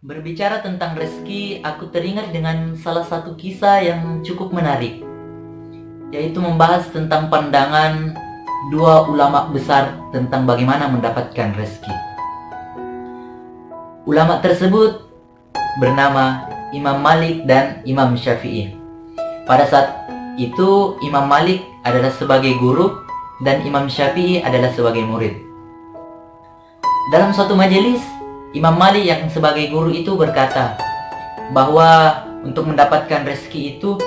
Berbicara tentang rezeki, aku teringat dengan salah satu kisah yang cukup menarik, yaitu membahas tentang pandangan dua ulama besar tentang bagaimana mendapatkan rezeki. Ulama tersebut bernama Imam Malik dan Imam Syafi'i. Pada saat itu Imam Malik adalah sebagai guru dan Imam Syafi'i adalah sebagai murid. Dalam suatu majelis, Imam Malik yang sebagai guru itu berkata bahwa untuk mendapatkan rezeki itu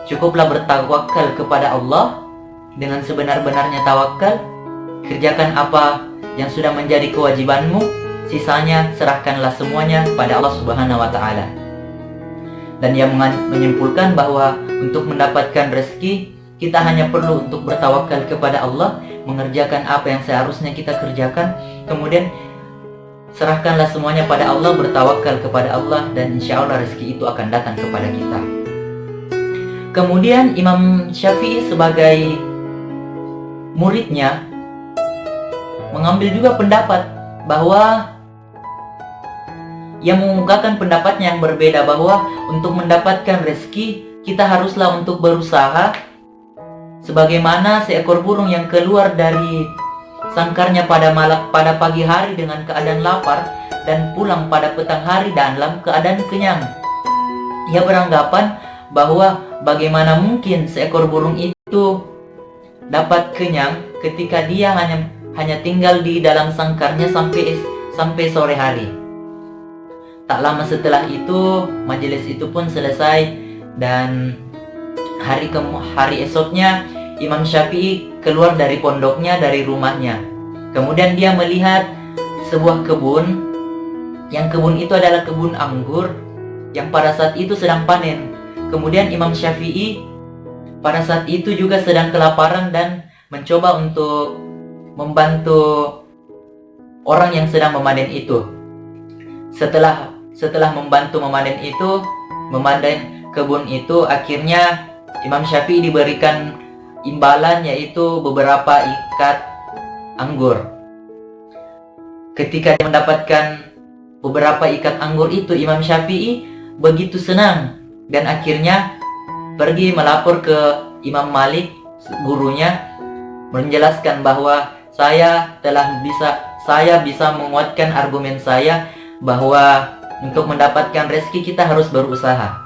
cukuplah bertawakal kepada Allah dengan sebenar-benarnya tawakal. Kerjakan apa yang sudah menjadi kewajibanmu, sisanya serahkanlah semuanya pada Allah Subhanahu wa Ta'ala. Dan ia menyimpulkan bahwa untuk mendapatkan rezeki kita hanya perlu untuk bertawakal kepada Allah, mengerjakan apa yang seharusnya kita kerjakan, kemudian serahkanlah semuanya pada Allah, bertawakal kepada Allah, dan insya Allah rezeki itu akan datang kepada kita. Kemudian Imam Syafi'i sebagai muridnya mengambil juga pendapat bahwa ia mengemukakan pendapatnya yang berbeda, bahwa untuk mendapatkan rezeki kita haruslah untuk berusaha sebagaimana seekor burung yang keluar dari sangkarnya pada pagi hari dengan keadaan lapar dan pulang pada petang hari dalam keadaan kenyang. Ia beranggapan bahwa bagaimana mungkin seekor burung itu dapat kenyang ketika dia hanya tinggal di dalam sangkarnya sampai sore hari. Tak lama setelah itu majelis itu pun selesai, dan hari esoknya Imam Syafi'i keluar dari pondoknya, dari rumahnya. Kemudian dia melihat sebuah kebun, yang kebun itu adalah kebun anggur yang pada saat itu sedang panen. Kemudian Imam Syafi'i pada saat itu juga sedang kelaparan dan mencoba untuk membantu orang yang sedang memanen itu. Setelah membantu memanen kebun itu, akhirnya Imam Syafi'i diberikan imbalan, yaitu beberapa ikat anggur. Ketika mendapatkan beberapa ikat anggur itu, Imam Syafi'i begitu senang dan akhirnya pergi melapor ke Imam Malik, gurunya, menjelaskan bahwa saya bisa menguatkan argumen saya bahwa untuk mendapatkan rezeki kita harus berusaha.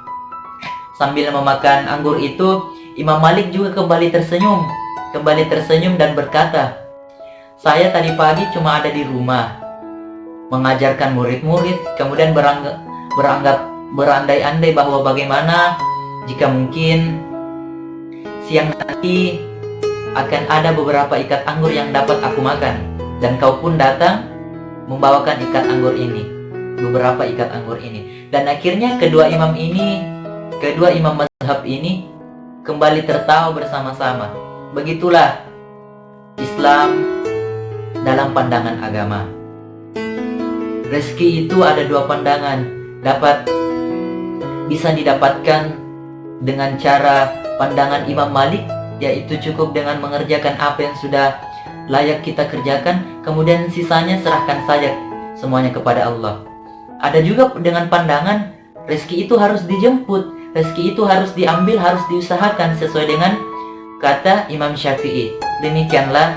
Sambil memakan anggur itu, Imam Malik juga kembali tersenyum dan berkata, "Saya tadi pagi cuma ada di rumah mengajarkan murid-murid, kemudian berandai-andai bahwa bagaimana jika mungkin siang nanti akan ada beberapa ikat anggur yang dapat aku makan, dan kau pun datang membawakan beberapa ikat anggur ini." Dan akhirnya kedua imam mazhab ini kembali tertawa bersama-sama. Begitulah Islam dalam pandangan agama. Rezeki itu ada dua pandangan, bisa didapatkan dengan cara pandangan Imam Malik, yaitu cukup dengan mengerjakan apa yang sudah layak kita kerjakan, kemudian sisanya serahkan saja semuanya kepada Allah. Ada juga dengan pandangan rezeki itu harus dijemput, rezeki itu harus diambil, harus diusahakan sesuai dengan kata Imam Syafi'i. Demikianlah